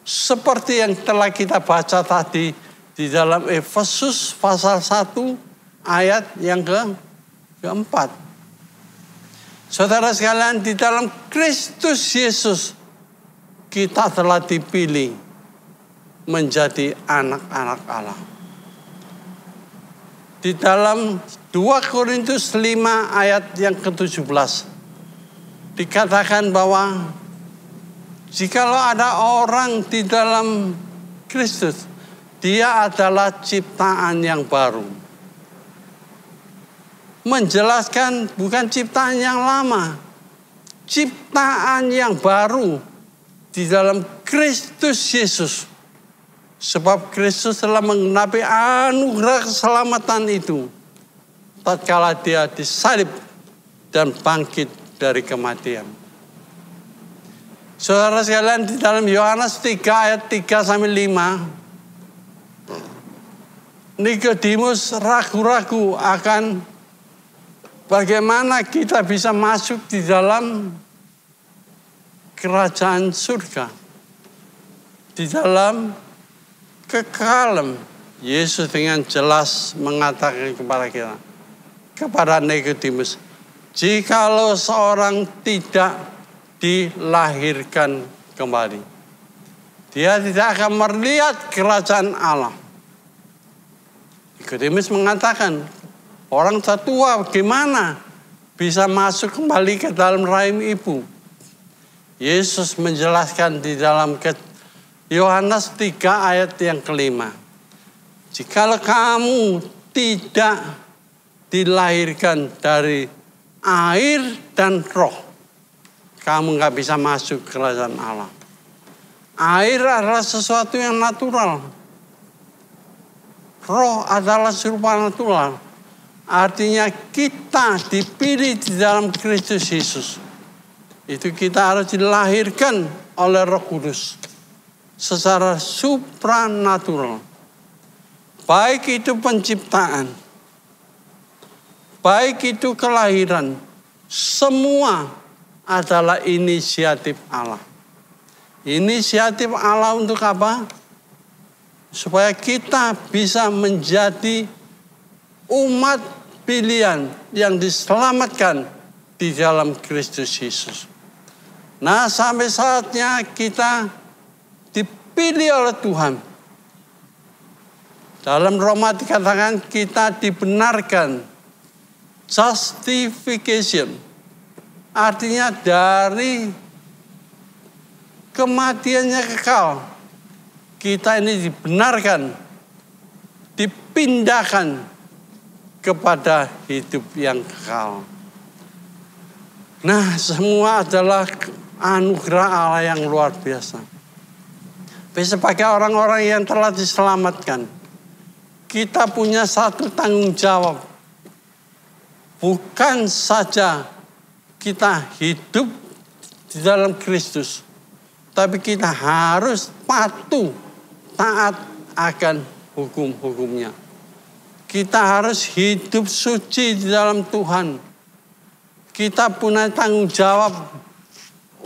Seperti yang telah kita baca tadi di dalam Efesus pasal 1 ayat yang keempat. Saudara sekalian, di dalam Kristus Yesus kita telah dipilih menjadi anak-anak Allah. Di dalam 2 Korintus 5 ayat yang ke-17 dikatakan bahwa jikalau ada orang di dalam Kristus, dia adalah ciptaan yang baru. Menjelaskan bukan ciptaan yang lama, ciptaan yang baru di dalam Kristus Yesus. Sebab Kristus telah menggenapi anugerah keselamatan itu tatkala dia disalib dan bangkit dari kematian. Saudara sekalian, di dalam Yohanes 3 ayat 3-5, Nikodemus ragu-ragu akan bagaimana kita bisa masuk di dalam kerajaan surga. Di dalam kekekalan, Yesus dengan jelas mengatakan kepada kita, kepada Nikodemus, jikalau seorang tidak dilahirkan kembali, dia tidak akan melihat kerajaan Allah. Nikodemus mengatakan, orang tua gimana bisa masuk kembali ke dalam rahim ibu? Yesus menjelaskan di dalam Yohanes 3 ayat yang ke-5. Jikalau kamu tidak dilahirkan dari air dan roh, kamu nggak bisa masuk ke kerajaan Allah. Air adalah sesuatu yang natural. Roh adalah supranatural. Artinya kita dipilih di dalam Kristus Yesus. Itu kita harus dilahirkan oleh Roh Kudus secara supranatural. Baik itu penciptaan, baik itu kelahiran, semua adalah inisiatif Allah. Inisiatif Allah untuk apa? Supaya kita bisa menjadi umat pilihan yang diselamatkan di dalam Kristus Yesus. Nah, sampai saatnya kita dipilih oleh Tuhan. Dalam Roma dikatakan kita dibenarkan. Justification. Artinya dari kematiannya kekal, kita ini dibenarkan, dipindahkan kepada hidup yang kekal. Nah, semua adalah anugerah Allah yang luar biasa. Sebagai orang-orang yang telah diselamatkan, kita punya satu tanggung jawab. Bukan saja kita hidup di dalam Kristus, tapi kita harus patuh, taat akan hukum-hukumnya. Kita harus hidup suci di dalam Tuhan. Kita punya tanggung jawab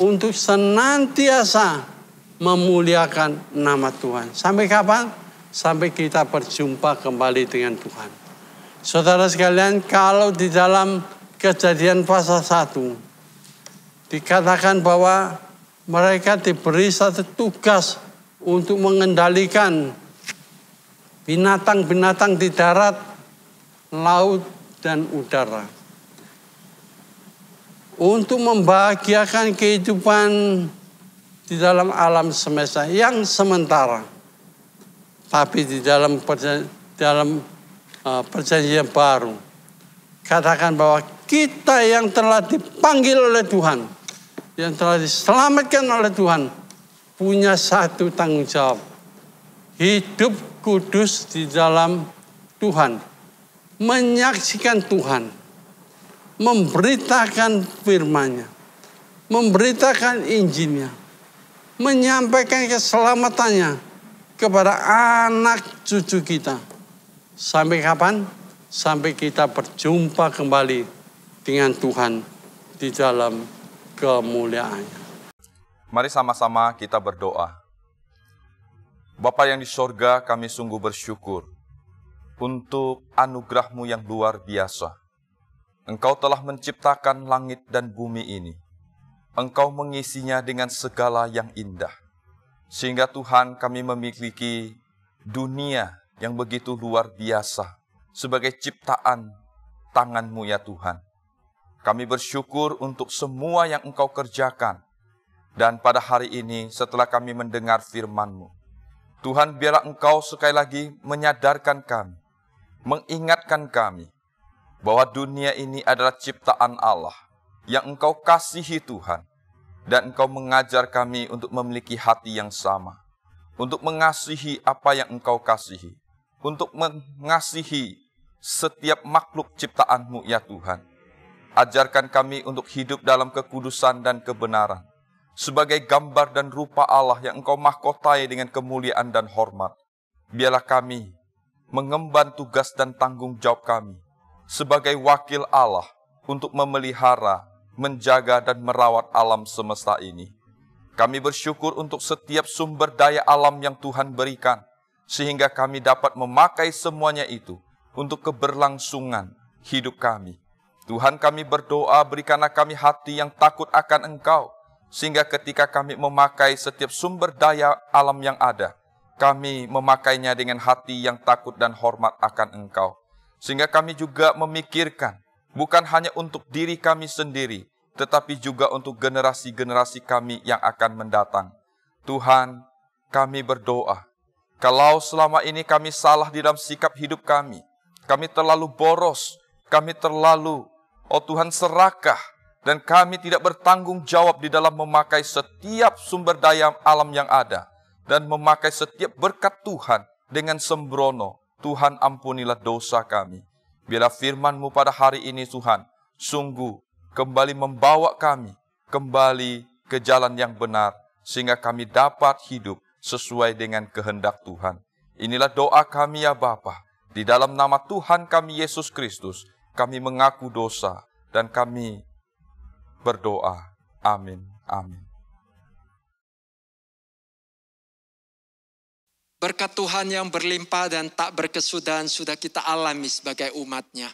untuk senantiasa memuliakan nama Tuhan. Sampai kapan? Sampai kita berjumpa kembali dengan Tuhan. Saudara sekalian, kalau di dalam Kejadian pasal 1 dikatakan bahwa mereka diberi satu tugas untuk mengendalikan binatang-binatang di darat, laut, dan udara. Untuk membahagiakan kehidupan di dalam alam semesta yang sementara. Tapi di dalam perjanjian baru, katakan bahwa kita yang telah dipanggil oleh Tuhan, yang telah diselamatkan oleh Tuhan, punya satu tanggung jawab. Hidup kudus di dalam Tuhan. Menyaksikan Tuhan. Memberitakan firman-Nya. Memberitakan Injil-Nya. Menyampaikan keselamatannya kepada anak cucu kita. Sampai kapan? Sampai kita berjumpa kembali dengan Tuhan di dalam kemuliaannya. Mari sama-sama kita berdoa. Bapa yang di sorga, kami sungguh bersyukur untuk anugerah-Mu yang luar biasa. Engkau telah menciptakan langit dan bumi ini. Engkau mengisinya dengan segala yang indah. Sehingga Tuhan, kami memiliki dunia yang begitu luar biasa sebagai ciptaan tangan-Mu ya Tuhan. Kami bersyukur untuk semua yang Engkau kerjakan. Dan pada hari ini setelah kami mendengar firman-Mu, Tuhan, biarlah Engkau sekali lagi menyadarkan kami, mengingatkan kami bahwa dunia ini adalah ciptaan Allah yang Engkau kasihi Tuhan. Dan Engkau mengajar kami untuk memiliki hati yang sama, untuk mengasihi apa yang Engkau kasihi, untuk mengasihi setiap makhluk ciptaan-Mu ya Tuhan. Ajarkan kami untuk hidup dalam kekudusan dan kebenaran, sebagai gambar dan rupa Allah yang Engkau mahkotai dengan kemuliaan dan hormat. Biarlah kami mengemban tugas dan tanggung jawab kami sebagai wakil Allah untuk memelihara, menjaga dan merawat alam semesta ini. Kami bersyukur untuk setiap sumber daya alam yang Tuhan berikan, sehingga kami dapat memakai semuanya itu untuk keberlangsungan hidup kami. Tuhan, kami berdoa, berikanlah kami hati yang takut akan Engkau, sehingga ketika kami memakai setiap sumber daya alam yang ada, kami memakainya dengan hati yang takut dan hormat akan Engkau. Sehingga kami juga memikirkan, bukan hanya untuk diri kami sendiri, tetapi juga untuk generasi-generasi kami yang akan mendatang. Tuhan, kami berdoa, kalau selama ini kami salah di dalam sikap hidup kami terlalu boros, kami terlalu, oh Tuhan, serakah, dan kami tidak bertanggung jawab di dalam memakai setiap sumber daya alam yang ada, dan memakai setiap berkat Tuhan dengan sembrono. Tuhan, ampunilah dosa kami. Biarlah firman-Mu pada hari ini Tuhan, sungguh kembali membawa kami kembali ke jalan yang benar, sehingga kami dapat hidup sesuai dengan kehendak Tuhan. Inilah doa kami ya Bapa. Di dalam nama Tuhan kami Yesus Kristus, kami mengaku dosa dan kami berdoa. Amin. Amin. Berkat Tuhan yang berlimpah dan tak berkesudahan sudah kita alami sebagai umat-Nya.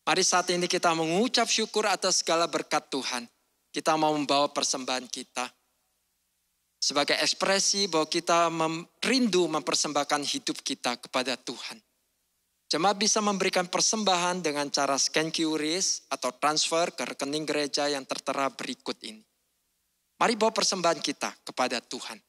Mari saat ini kita mengucap syukur atas segala berkat Tuhan. Kita mau membawa persembahan kita sebagai ekspresi bahwa kita rindu mempersembahkan hidup kita kepada Tuhan. Jemaat bisa memberikan persembahan dengan cara scan QRIS atau transfer ke rekening gereja yang tertera berikut ini. Mari bawa persembahan kita kepada Tuhan.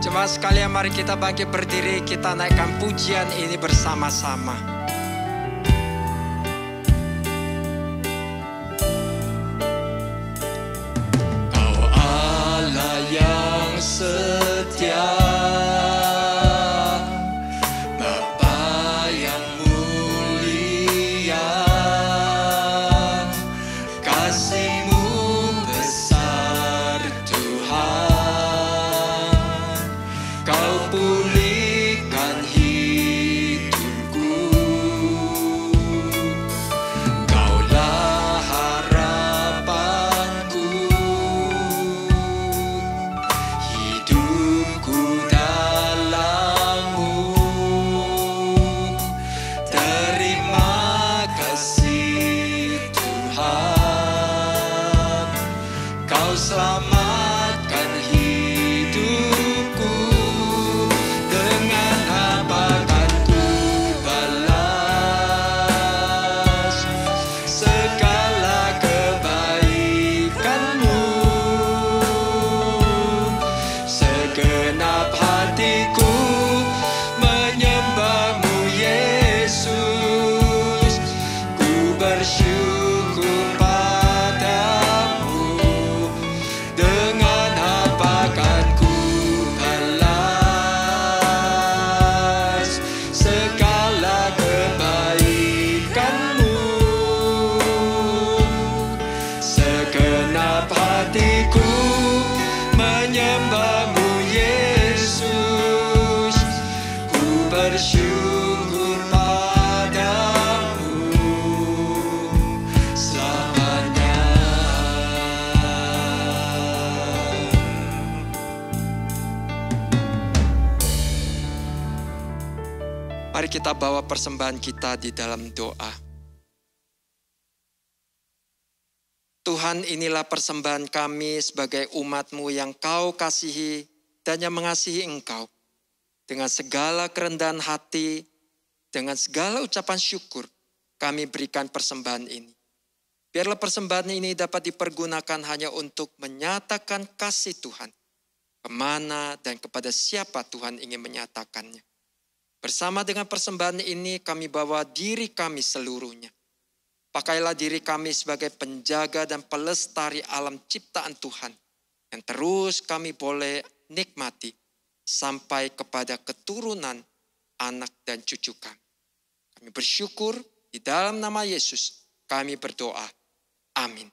Jemaat sekalian, mari kita bangkit berdiri, kita naikkan pujian ini bersama-sama. Kau Allah yang setia, Bapa yang mulia, kasih-Mu besar Tuhan. Kau pulihkan hidupku, Kaulah harapanku, hidupku dalam-Mu. Terima kasih Tuhan, Kau selamatkan hidupku. Dengan apa kan ku balas kita bawa persembahan kita di dalam doa. Tuhan, inilah persembahan kami sebagai umat-Mu yang Kau kasihi dan yang mengasihi Engkau. Dengan segala kerendahan hati, dengan segala ucapan syukur, kami berikan persembahan ini. Biarlah persembahan ini dapat dipergunakan hanya untuk menyatakan kasih Tuhan. Kemana dan kepada siapa Tuhan ingin menyatakannya. Bersama dengan persembahan ini kami bawa diri kami seluruhnya. Pakailah diri kami sebagai penjaga dan pelestari alam ciptaan Tuhan. Yang terus kami boleh nikmati sampai kepada keturunan anak dan cucu kami. Kami bersyukur di dalam nama Yesus kami berdoa. Amin.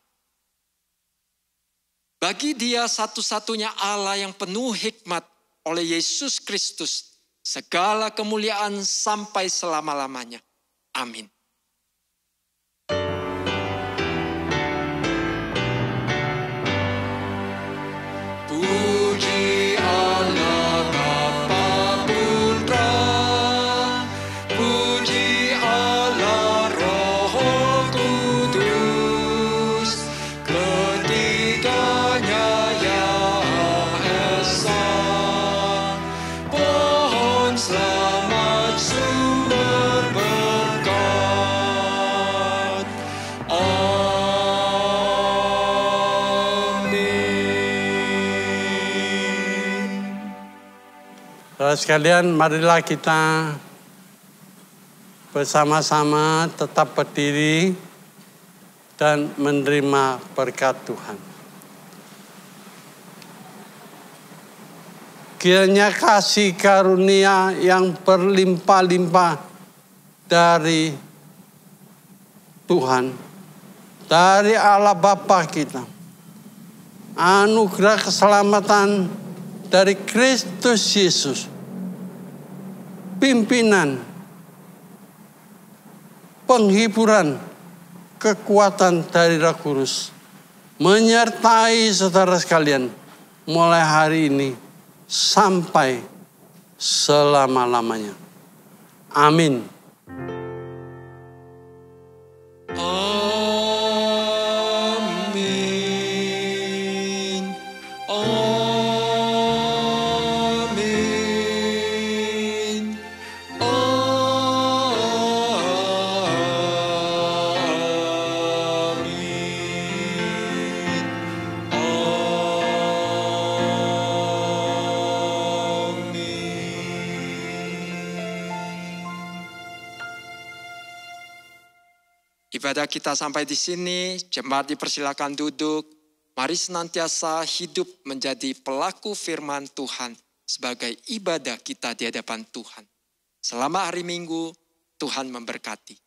Bagi Dia satu-satunya Allah yang penuh hikmat oleh Yesus Kristus, segala kemuliaan sampai selama-lamanya. Amin. Puji Allah Bapa Putra, puji Allah Roh Kudus, ketiganya yang esa. Pohon selamat sumber berkat. Saudara sekalian, marilah kita bersama-sama tetap berdiri dan menerima berkat Tuhan. Kiranya kasih karunia yang berlimpah-limpah dari Tuhan, dari Allah Bapa kita, anugerah keselamatan dari Kristus Yesus, pimpinan, penghiburan, kekuatan dari Roh Kudus menyertai saudara sekalian mulai hari ini sampai selama-lamanya. Amin. Amin. Amin. Ibadah kita sampai di sini, jemaat dipersilakan duduk. Mari senantiasa hidup menjadi pelaku firman Tuhan sebagai ibadah kita di hadapan Tuhan. Selama hari Minggu, Tuhan memberkati.